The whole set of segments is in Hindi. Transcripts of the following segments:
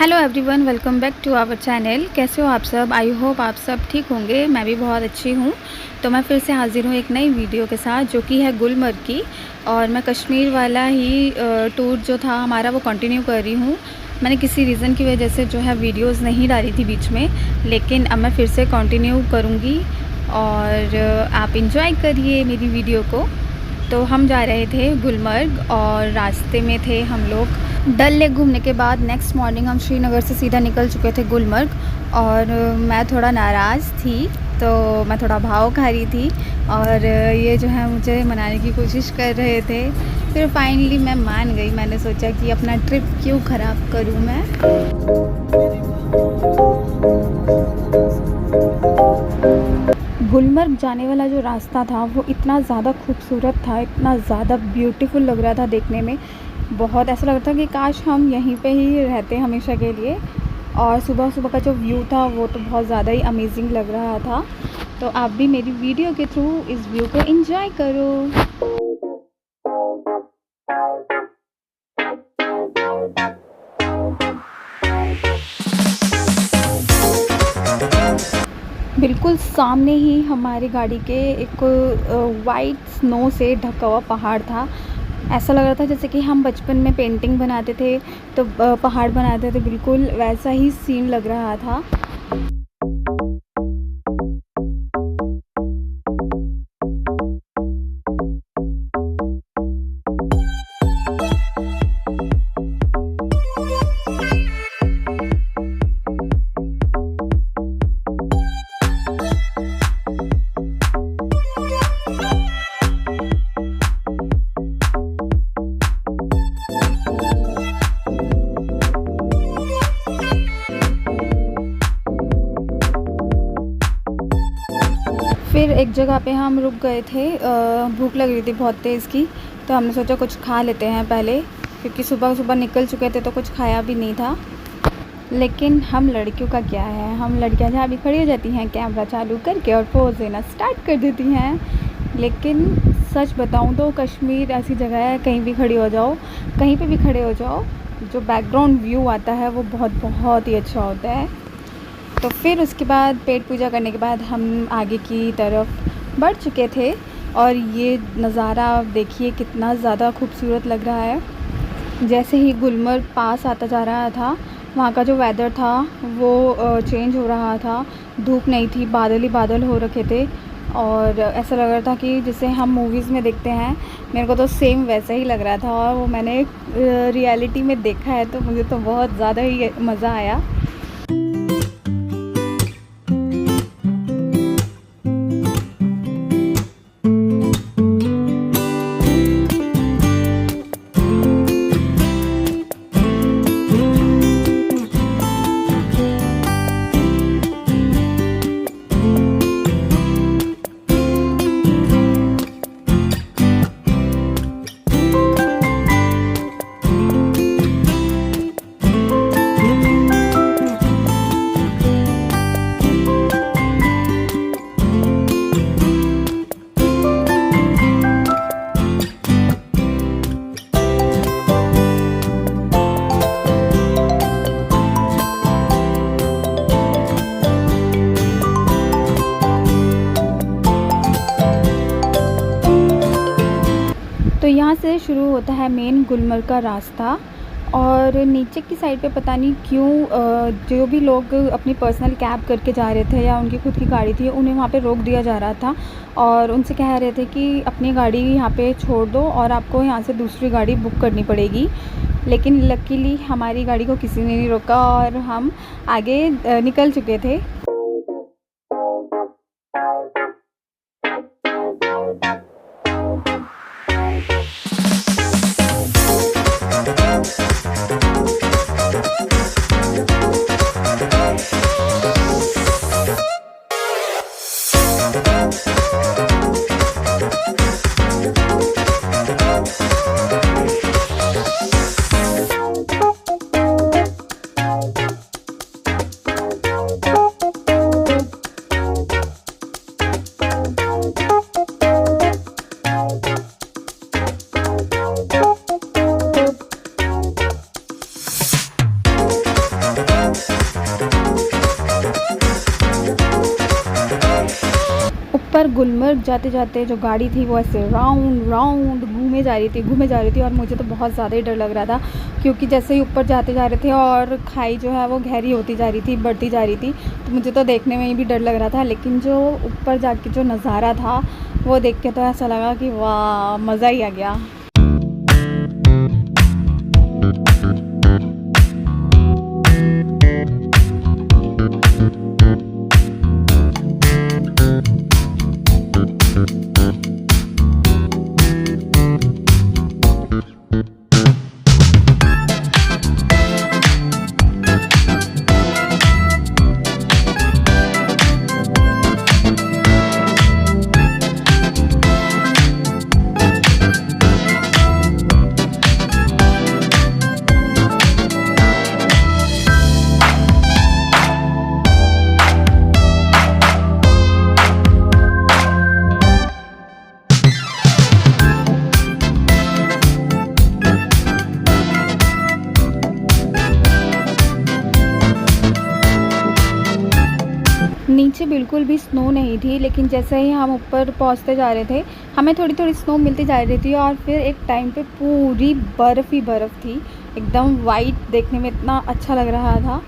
Hello everyone, welcome back to our channel. कैसे हो आप सब? आई होप आप सब ठीक होंगे। मैं भी बहुत अच्छी हूँ। तो मैं फिर से हाज़िर हूँ एक नई वीडियो के साथ, जो कि है गुलमर्ग की। और मैं कश्मीर वाला ही टूर जो था हमारा वो कंटिन्यू कर रही हूँ। मैंने किसी रीज़न की वजह से जो है वीडियोस नहीं डाली थी बीच में, लेकिन अब मैं फिर से कंटिन्यू करूँगी और आप इंजॉय करिए मेरी वीडियो को। तो हम जा रहे थे गुलमर्ग और रास्ते में थे हम लोग। डल लेक घूमने के बाद नेक्स्ट मॉर्निंग हम श्रीनगर से सीधा निकल चुके थे गुलमर्ग। और मैं थोड़ा नाराज़ थी, तो मैं थोड़ा भाव खा रही थी और ये जो है मुझे मनाने की कोशिश कर रहे थे। फिर फाइनली मैं मान गई। मैंने सोचा कि अपना ट्रिप क्यों ख़राब करूँ मैं। गुलमर्ग जाने वाला जो रास्ता था वो इतना ज़्यादा खूबसूरत था, इतना ज़्यादा ब्यूटीफुल लग रहा था देखने में। बहुत ऐसा लग रहा था कि काश हम यहीं पे ही रहते हमेशा के लिए। और सुबह सुबह का जो व्यू था वो तो बहुत ज़्यादा ही अमेजिंग लग रहा था। तो आप भी मेरी वीडियो के थ्रू इस व्यू को एंजॉय करो। बिल्कुल सामने ही हमारी गाड़ी के एक वाइट स्नो से ढका हुआ पहाड़ था। ऐसा लग रहा था जैसे कि हम बचपन में पेंटिंग बनाते थे तो पहाड़ बनाते थे, बिल्कुल वैसा ही सीन लग रहा था। फिर एक जगह पे हम रुक गए थे। भूख लग रही थी बहुत तेज़ की, तो हमने सोचा कुछ खा लेते हैं पहले, क्योंकि सुबह सुबह निकल चुके थे तो कुछ खाया भी नहीं था। लेकिन हम लड़कियों का क्या है, हम लड़कियां जहाँ भी खड़ी हो जाती हैं कैमरा चालू करके और पोज देना स्टार्ट कर देती हैं। लेकिन सच बताऊं तो कश्मीर ऐसी जगह है, कहीं भी खड़ी हो जाओ, कहीं पे भी खड़े हो जाओ, जो बैकग्राउंड व्यू आता है वो बहुत बहुत ही अच्छा होता है। तो फिर उसके बाद पेट पूजा करने के बाद हम आगे की तरफ बढ़ चुके थे। और ये नज़ारा आप देखिए कितना ज़्यादा खूबसूरत लग रहा है। जैसे ही गुलमर्ग पास आता जा रहा था, वहाँ का जो वेदर था वो चेंज हो रहा था। धूप नहीं थी, बादल ही बादल हो रखे थे और ऐसा लग रहा था कि जैसे हम मूवीज़ में देखते हैं। मेरे को तो सेम वैसा ही लग रहा था और वो मैंने रियलिटी में देखा है, तो मुझे तो बहुत ज़्यादा ही मज़ा आया। तो यहाँ से शुरू होता है मेन गुलमर्ग का रास्ता। और नीचे की साइड पे पता नहीं क्यों जो भी लोग अपनी पर्सनल कैब करके जा रहे थे या उनकी खुद की गाड़ी थी, उन्हें वहाँ पे रोक दिया जा रहा था और उनसे कह रहे थे कि अपनी गाड़ी यहाँ पे छोड़ दो और आपको यहाँ से दूसरी गाड़ी बुक करनी पड़ेगी। लेकिन लकीली हमारी गाड़ी को किसी ने नहीं रोका और हम आगे निकल चुके थे। गुलमर्ग जाते जाते जो गाड़ी थी वो ऐसे राउंड राउंड घूमे जा रही थी और मुझे तो बहुत ज़्यादा ही डर लग रहा था, क्योंकि जैसे ही ऊपर जाते जा रहे थे और खाई जो है वो गहरी होती जा रही थी, बढ़ती जा रही थी, तो मुझे तो देखने में भी डर लग रहा था। लेकिन जो ऊपर जाके जो नज़ारा था वो देख के तो ऐसा लगा कि वाह, मज़ा ही आ गया। नीचे बिल्कुल भी स्नो नहीं थी, लेकिन जैसे ही हम ऊपर पहुंचते जा रहे थे हमें थोड़ी थोड़ी स्नो मिलती जा रही थी और फिर एक टाइम पे पूरी बर्फ़ ही बर्फ़ थी, एकदम वाइट, देखने में इतना अच्छा लग रहा था।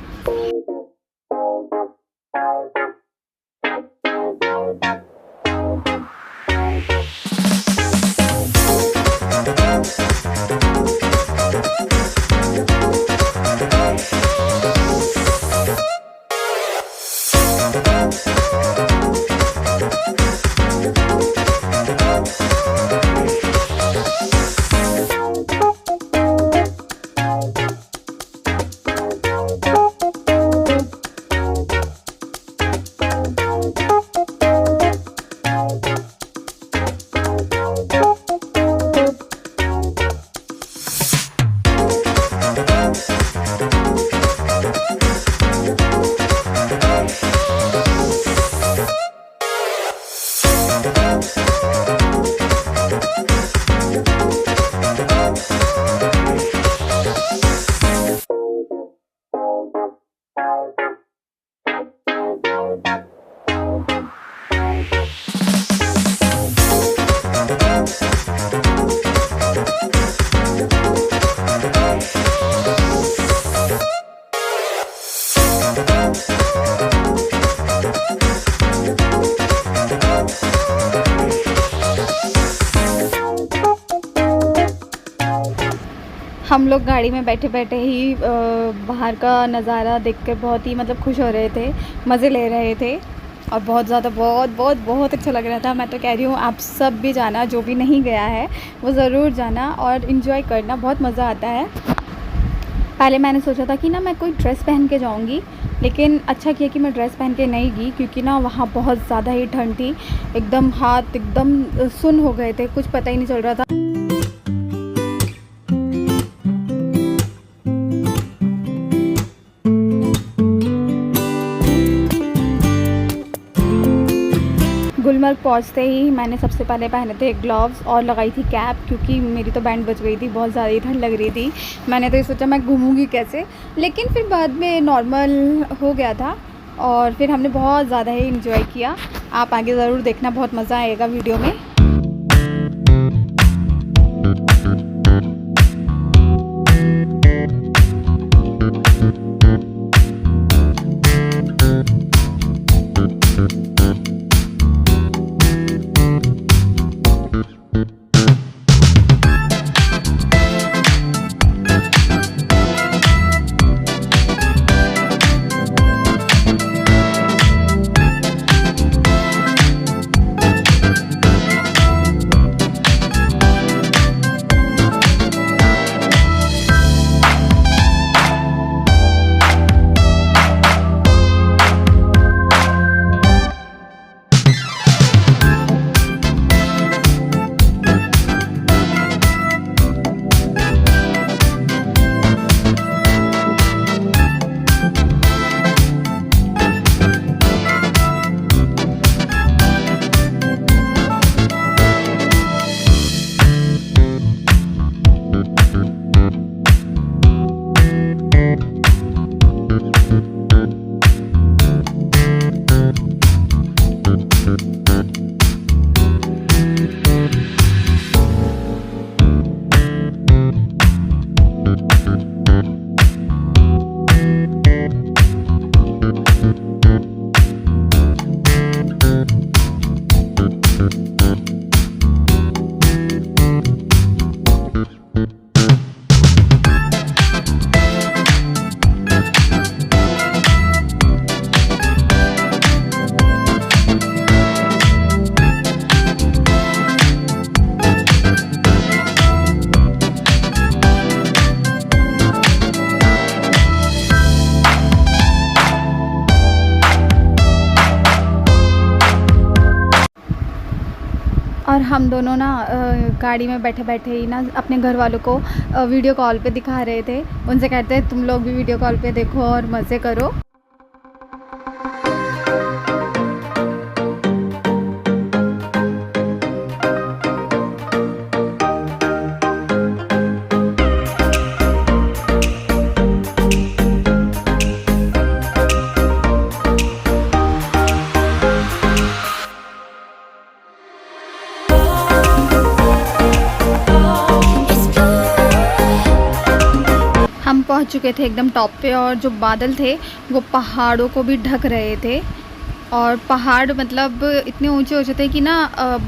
हम लोग गाड़ी में बैठे बैठे ही बाहर का नज़ारा देखकर बहुत ही मतलब खुश हो रहे थे, मज़े ले रहे थे और बहुत ज़्यादा बहुत अच्छा लग रहा था। मैं तो कह रही हूँ आप सब भी जाना, जो भी नहीं गया है वो ज़रूर जाना और इन्जॉय करना, बहुत मज़ा आता है। पहले मैंने सोचा था कि ना मैं कोई ड्रेस पहन के जाऊँगी, लेकिन अच्छा किया कि मैं ड्रेस पहन के नहीं गई, क्योंकि ना वहाँ बहुत ज़्यादा ही ठंड थी, एकदम हाथ एकदम सुन्न हो गए थे, कुछ पता ही नहीं चल रहा था। गुलमर्ग पहुंचते ही मैंने सबसे पहले पहने थे ग्लव्स और लगाई थी कैप, क्योंकि मेरी तो बैंड बज गई थी, बहुत ज़्यादा ही ठंड लग रही थी। मैंने तो ये सोचा मैं घूमूंगी कैसे, लेकिन फिर बाद में नॉर्मल हो गया था और फिर हमने बहुत ज़्यादा ही इंजॉय किया। आप आगे ज़रूर देखना, बहुत मज़ा आएगा वीडियो में। हम दोनों ना गाड़ी में बैठे बैठे ही ना अपने घर वालों को वीडियो कॉल पे दिखा रहे थे। उनसे कहते हैं तुम लोग भी वीडियो कॉल पे देखो और मज़े करो। हम पहुंच चुके थे एकदम टॉप पे और जो बादल थे वो पहाड़ों को भी ढक रहे थे। और पहाड़ मतलब इतने ऊंचे ऊंचे थे कि ना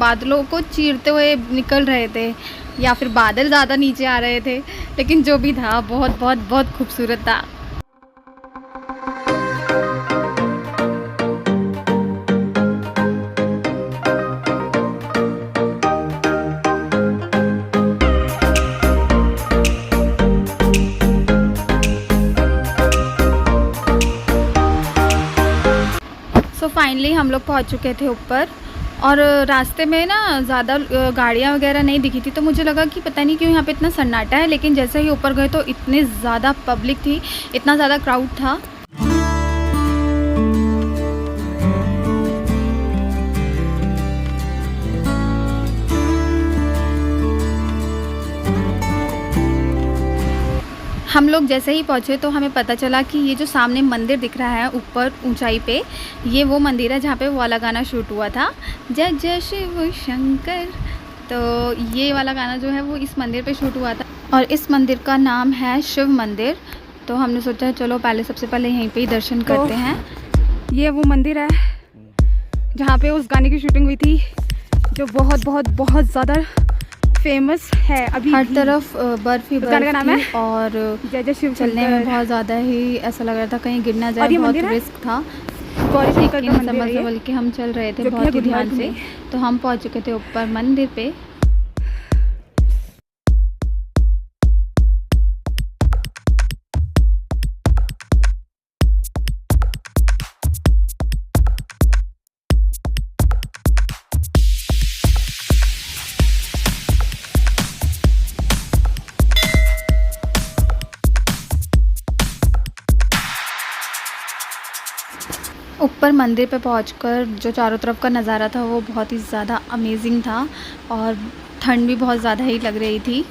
बादलों को चीरते हुए निकल रहे थे, या फिर बादल ज़्यादा नीचे आ रहे थे। लेकिन जो भी था बहुत बहुत बहुत खूबसूरत था। तो फाइनली हम लोग पहुंच चुके थे ऊपर, और रास्ते में ना ज़्यादा गाड़ियाँ वगैरह नहीं दिखी थी, तो मुझे लगा कि पता नहीं क्यों यहाँ पे इतना सन्नाटा है। लेकिन जैसे ही ऊपर गए तो इतने ज़्यादा पब्लिक थी, इतना ज़्यादा क्राउड था। हम लोग जैसे ही पहुँचे तो हमें पता चला कि ये जो सामने मंदिर दिख रहा है ऊपर ऊंचाई पे, ये वो मंदिर है जहाँ पे वो वाला गाना शूट हुआ था, जय जय शिव शंकर। तो ये वाला गाना जो है वो इस मंदिर पे शूट हुआ था, और इस मंदिर का नाम है शिव मंदिर। तो हमने सोचा चलो पहले सबसे पहले यहीं पे ही दर्शन करते हैं। ये वो मंदिर है जहाँ पे उस गाने की शूटिंग हुई थी, जो बहुत बहुत बहुत ज़्यादा फेमस है। अभी हर तरफ बर्फ ही बर्फ नाम है, और जय जय शिव चलने में बहुत ज़्यादा ही ऐसा लग रहा था कहीं गिर ना जाए, बहुत रिस्क था। समझ के हम चल रहे थे बहुत ही ध्यान से। तो हम पहुंच चुके थे ऊपर मंदिर पे। ऊपर मंदिर पे पहुंचकर जो चारों तरफ का नज़ारा था वो बहुत ही ज़्यादा अमेजिंग था, और ठंड भी बहुत ज़्यादा ही लग रही थी।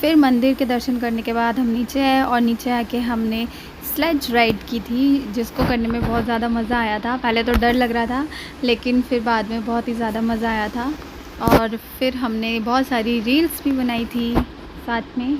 फिर मंदिर के दर्शन करने के बाद हम नीचे आए, और नीचे आके हमने स्लेज राइड की थी, जिसको करने में बहुत ज़्यादा मज़ा आया था। पहले तो डर लग रहा था, लेकिन फिर बाद में बहुत ही ज़्यादा मज़ा आया था। और फिर हमने बहुत सारी रील्स भी बनाई थी साथ में।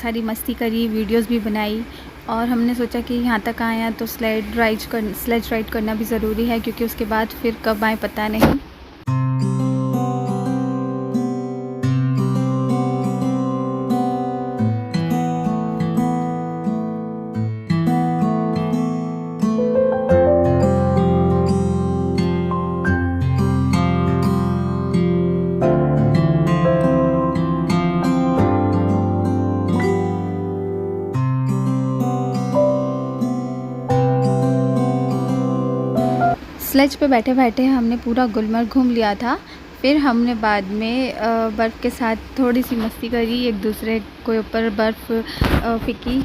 सारी मस्ती करी, वीडियोस भी बनाई और हमने सोचा कि यहाँ तक आए हैं तो स्लेज राइड करना भी ज़रूरी है, क्योंकि उसके बाद फिर कब आए पता नहीं। स्लेज पे बैठे बैठे हमने पूरा गुलमर्ग घूम लिया था। फिर हमने बाद में बर्फ़ के साथ थोड़ी सी मस्ती करी, एक दूसरे के ऊपर बर्फ़ फेंकी।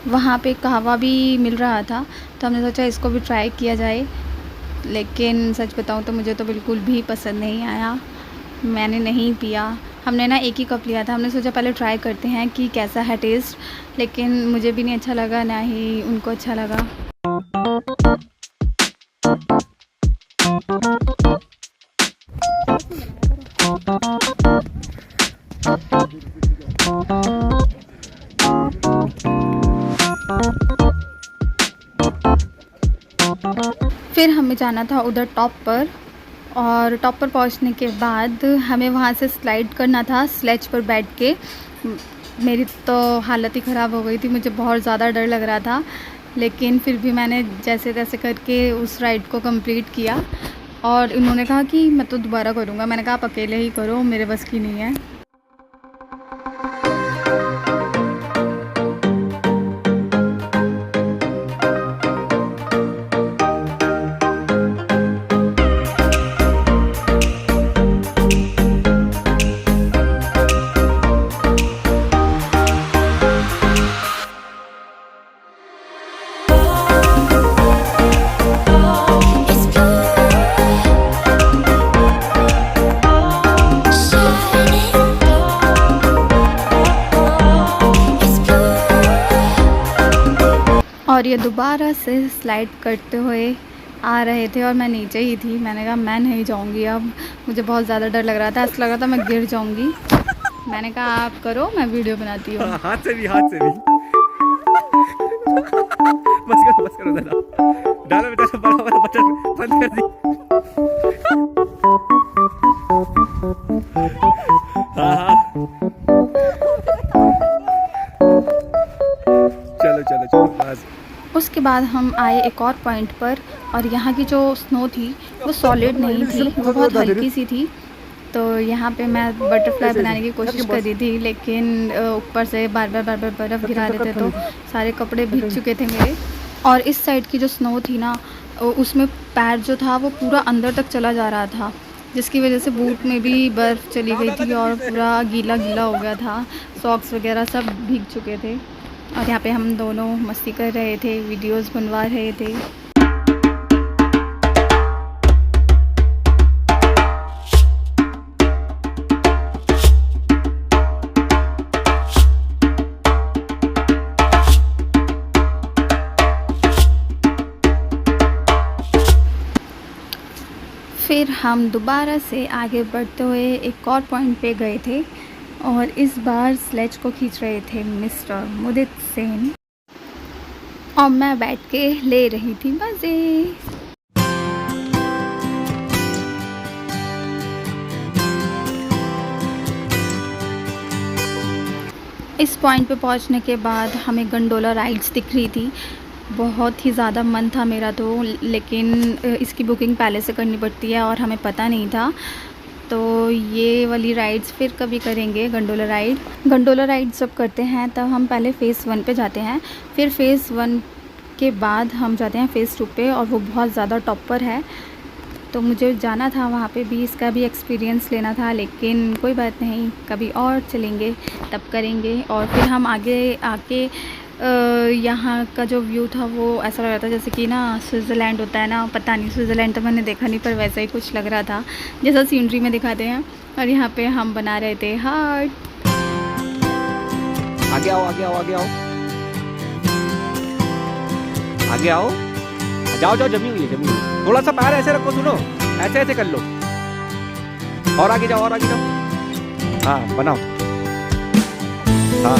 वहाँ पे कहवा भी मिल रहा था, तो हमने सोचा इसको भी ट्राई किया जाए, लेकिन सच बताऊँ तो मुझे तो बिल्कुल भी पसंद नहीं आया, मैंने नहीं पिया। हमने ना एक ही कप लिया था, हमने सोचा पहले ट्राई करते हैं कि कैसा है टेस्ट, लेकिन मुझे भी नहीं अच्छा लगा, ना ही उनको अच्छा लगा। फिर हमें जाना था उधर टॉप पर, और टॉप पर पहुंचने के बाद हमें वहां से स्लाइड करना था स्लेज पर बैठ के। मेरी तो हालत ही ख़राब हो गई थी, मुझे बहुत ज़्यादा डर लग रहा था, लेकिन फिर भी मैंने जैसे तैसे करके उस राइड को कंप्लीट किया। और इन्होंने कहा कि मैं तो दोबारा करूँगा, मैंने कहा आप अकेले ही करो, मेरे बस की नहीं है। और ये दोबारा से स्लाइड करते हुए आ रहे थे और मैं नीचे ही थी। मैंने कहा मैं नहीं जाऊंगी अब, मुझे बहुत ज़्यादा डर लग रहा था, ऐसा लग रहा था मैं गिर जाऊंगी। मैंने कहा आप करो, मैं वीडियो बनाती हूँ। हाथ से भी बस करो दादा, डालो बेटा, बड़ा वाला बटन बंद कर दी। हाँ चलो बस। उसके बाद हम आए एक और पॉइंट पर, और यहाँ की जो स्नो थी वो सॉलिड नहीं थी, वो बहुत हल्की सी थी। तो यहाँ पे मैं बटरफ्लाई बनाने की कोशिश कर रही थी, लेकिन ऊपर से बार बार बर्फ़ गिरा रहे थे, तो सारे कपड़े भीग चुके थे मेरे। और इस साइड की जो स्नो थी ना, उसमें पैर जो था वो पूरा अंदर तक चला जा रहा था, जिसकी वजह से बूट में भी बर्फ़ चली गई थी और पूरा गीला हो गया था, सॉक्स वगैरह सब भीग चुके थे। और यहाँ पे हम दोनों मस्ती कर रहे थे, वीडियोस बनवा रहे थे। फिर हम दोबारा से आगे बढ़ते हुए एक और पॉइंट पे गए थे, और इस बार स्लेज को खींच रहे थे मिस्टर मुदित सेन, और मैं बैठ के ले रही थी मज़े। इस पॉइंट पे पहुंचने के बाद हमें गंडोला राइड्स दिख रही थी। बहुत ही ज़्यादा मन था मेरा तो, लेकिन इसकी बुकिंग पहले से करनी पड़ती है और हमें पता नहीं था। तो ये वाली राइड्स फिर कभी करेंगे। गंडोला राइड जब करते हैं तब हम पहले फ़ेज़ 1 पे जाते हैं, फिर फ़ेज़ 1 के बाद हम जाते हैं फ़ेज़ 2 पे, और वो बहुत ज़्यादा टॉप पर है। तो मुझे जाना था वहाँ पे भी, इसका भी एक्सपीरियंस लेना था, लेकिन कोई बात नहीं, कभी और चलेंगे तब करेंगे। और फिर हम आगे आके यहाँ का जो व्यू था वो ऐसा लग रहा था जैसे कि ना स्विट्ज़रलैंड होता है ना, पता नहीं स्विट्ज़रलैंड तो मैंने देखा नहीं, पर वैसा ही कुछ लग रहा था जैसा सीनरी में दिखाते हैं। और यहाँ पे हम बना रहे थे हार्ट। आगे आओ, आगे आओ, आगे आओ, आगे आओ, जाओ जाओ, जमी हुई है, जमी हुई है। थोड़ा सा पैर ऐसे रखो, सुनो, ऐसे ऐसे कर लो, और आगे जाओ, और आगे जाओ, हाँ बनाओ, हाँ।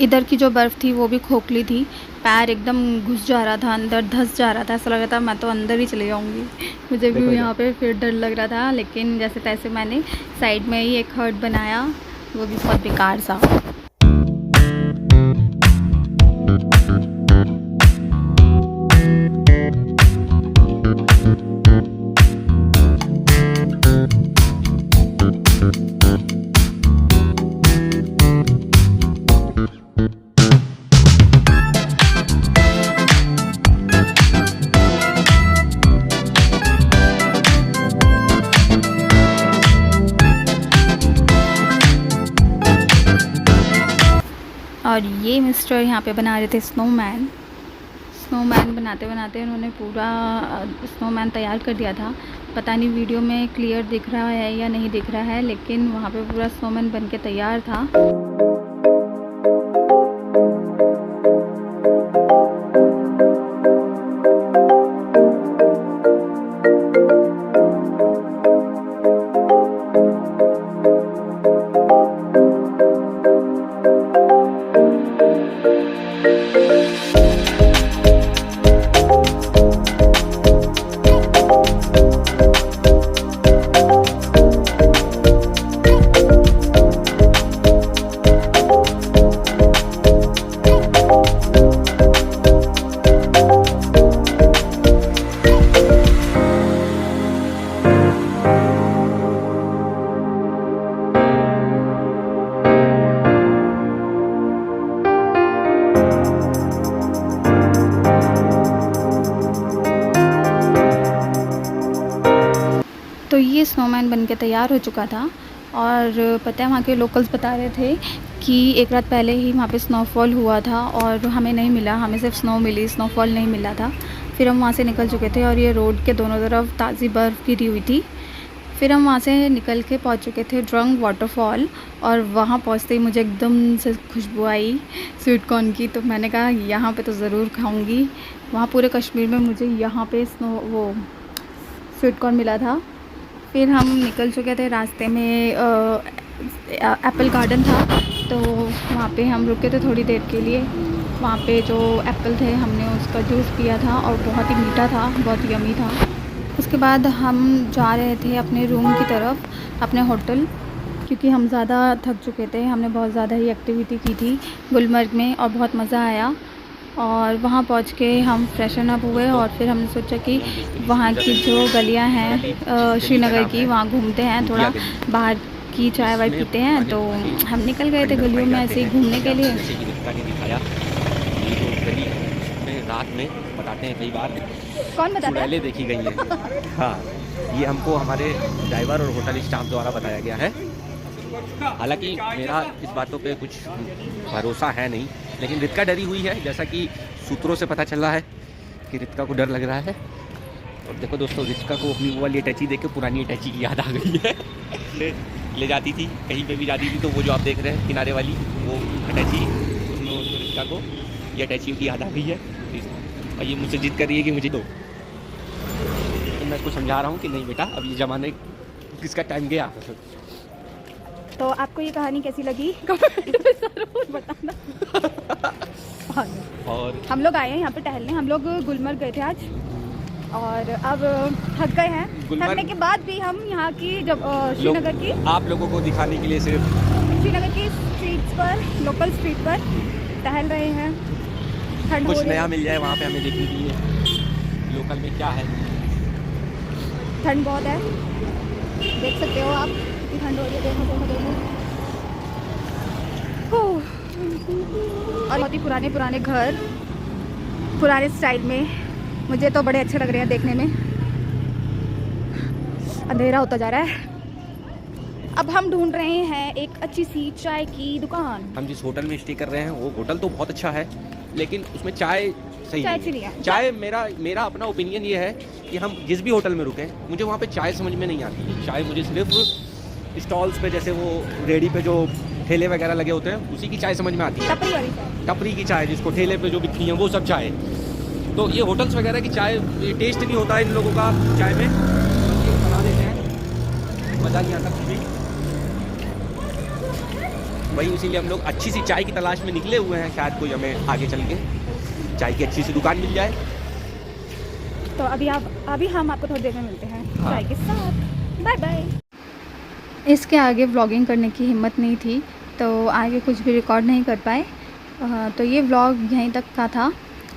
इधर की जो बर्फ़ थी वो भी खोखली थी, पैर एकदम घुस जा रहा था अंदर, धंस जा रहा था, ऐसा लग रहा था मैं तो अंदर ही चले जाऊंगी। मुझे भी यहाँ पे फिर डर लग रहा था, लेकिन जैसे तैसे मैंने साइड में ही एक हर्ट बनाया, वो भी बहुत बेकार सा। और ये मिस्टर यहाँ पे बना रहे थे स्नोमैन। स्नोमैन बनाते बनाते उन्होंने पूरा स्नोमैन तैयार कर दिया था। पता नहीं वीडियो में क्लियर दिख रहा है या नहीं दिख रहा है, लेकिन वहाँ पे पूरा स्नोमैन बन के तैयार था। तो ये स्नोमैन बन के तैयार हो चुका था। और पता है वहाँ के लोकल्स बता रहे थे कि एक रात पहले ही वहाँ पे स्नोफॉल हुआ था और हमें नहीं मिला, हमें सिर्फ स्नो मिली, स्नोफॉल नहीं मिला था। फिर हम वहाँ से निकल चुके थे और ये रोड के दोनों तरफ ताज़ी बर्फ़ गिरी हुई थी। फिर हम वहाँ से निकल के पहुँच चुके थे ड्रंक वाटरफॉल, और वहाँ पहुँचते ही मुझे एकदम से खुशबू आई स्वीट कॉर्न की। तो मैंने कहा यहाँ पे तो ज़रूर खाऊंगी। वहाँ पूरे कश्मीर में मुझे यहाँ पे वो स्वीट कॉर्न मिला था। फिर हम निकल चुके थे, रास्ते में एप्पल गार्डन था, तो वहाँ पे हम रुके थे थोड़ी देर के लिए। वहाँ पे जो एप्पल थे हमने उसका जूस पिया था और बहुत ही मीठा था, बहुत यमी था। उसके बाद हम जा रहे थे अपने रूम की तरफ, अपने होटल, क्योंकि हम ज़्यादा थक चुके थे। हमने बहुत ज़्यादा ही एक्टिविटी की थी गुलमर्ग में और बहुत मज़ा आया। और वहाँ पहुँच के हम फ्रेशन अप हुए और फिर हमने सोचा कि वहाँ की जो गलियाँ हैं श्रीनगर की, वहाँ घूमते हैं, थोड़ा बाहर की चाय वाय पीते हैं। तो हम निकल गए थे गलियों में ऐसे ही घूमने के लिए। रात में बताते हैं कई बार कौन बताता है? देखी गई है। हाँ, ये हमको हमारे ड्राइवर और होटल स्टाफ द्वारा बताया गया है। हालांकि मेरा इस बातों पे कुछ भरोसा है नहीं, लेकिन रितिका डरी हुई है, जैसा कि सूत्रों से पता चल रहा है कि रितिका को डर लग रहा है। और देखो दोस्तों, रितिका को अपनी वो वाली अटैची देख के पुरानी अटैची की याद आ गई है। ले जाती थी कहीं पे भी जाती थी, तो वो जो आप देख रहे हैं किनारे वाली वो अटैची, तो रितिका को ये अटैची की याद आ गई है। और ये मुझसे जिद कर रही है कि मुझे दो। तो मैं उसको समझा रहा हूँ कि नहीं बेटा, अब ये ज़माने किसका टाइम गया। तो आपको ये कहानी कैसी लगी कमेंट में ज़रूर बताना। और हम लोग आए हैं यहाँ पे टहलने, हम लोग गुलमर्ग गए थे आज और अब थक गए हैं। थकने के बाद भी हम यहाँ की जब श्रीनगर की आप लोगों को दिखाने के लिए सिर्फ श्रीनगर की स्ट्रीट्स पर, लोकल स्ट्रीट पर टहल रहे हैं। ठंड कुछ नया मिल जाए वहाँ पे हमें देखने के लिए लोकल में क्या है। ठंड बहुत है, देख सकते हो आप कितनी ठंड हो रही है। देखो और बहुत ही पुराने पुराने घर, पुराने स्टाइल में, मुझे तो बड़े अच्छे लग रहे हैं देखने में। अंधेरा होता जा रहा है। अब हम ढूंढ रहे हैं एक अच्छी सी चाय की दुकान। हम जिस होटल में स्टे कर रहे हैं वो होटल तो बहुत अच्छा है, लेकिन उसमें चाय सही चाय नहीं अच्छी है। नहीं है। चाय मेरा अपना ओपिनियन ये है कि हम जिस भी होटल में रुके, मुझे वहाँ पे चाय समझ में नहीं आती। चाय मुझे सिर्फ स्टॉल्स पे, जैसे वो रेडी पे जो ठेले वगैरह लगे होते हैं, उसी की चाय समझ में आती है। टपरी वाली चाय। टपरी की चाय, जिसको ठेले पे जो बिकती है वो सब चाय। तो ये होटल्स वगैरह की चाय, ये टेस्ट नहीं होता इन लोगों का चाय में, बस ये बना देते हैं, मज़ा नहीं आता कुछ भी। वही इसीलिए हम लोग अच्छी सी चाय की तलाश में निकले हुए हैं, शायद कोई हमें आगे चल के चाय की अच्छी सी दुकान मिल जाए। तो अभी हम आपको थोड़ी देर में मिलते हैं हाँ। चाय के साथ। Bye bye. इसके आगे व्लॉगिंग करने की हिम्मत नहीं थी, तो आगे कुछ भी रिकॉर्ड नहीं कर पाए। तो ये व्लॉग यहीं तक का था।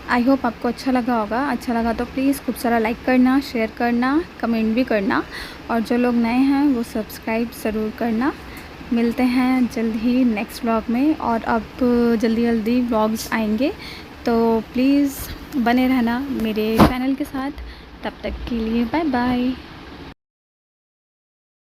आई होप आपको अच्छा लगा होगा। अच्छा लगा तो प्लीज़ खूब सारा लाइक करना, शेयर करना, कमेंट भी करना, और जो लोग नए हैं वो सब्सक्राइब ज़रूर करना। मिलते हैं जल्द ही नेक्स्ट व्लॉग में, और अब जल्दी व्लॉग्स आएंगे, तो प्लीज़ बने रहना मेरे चैनल के साथ। तब तक के लिए बाय बाय।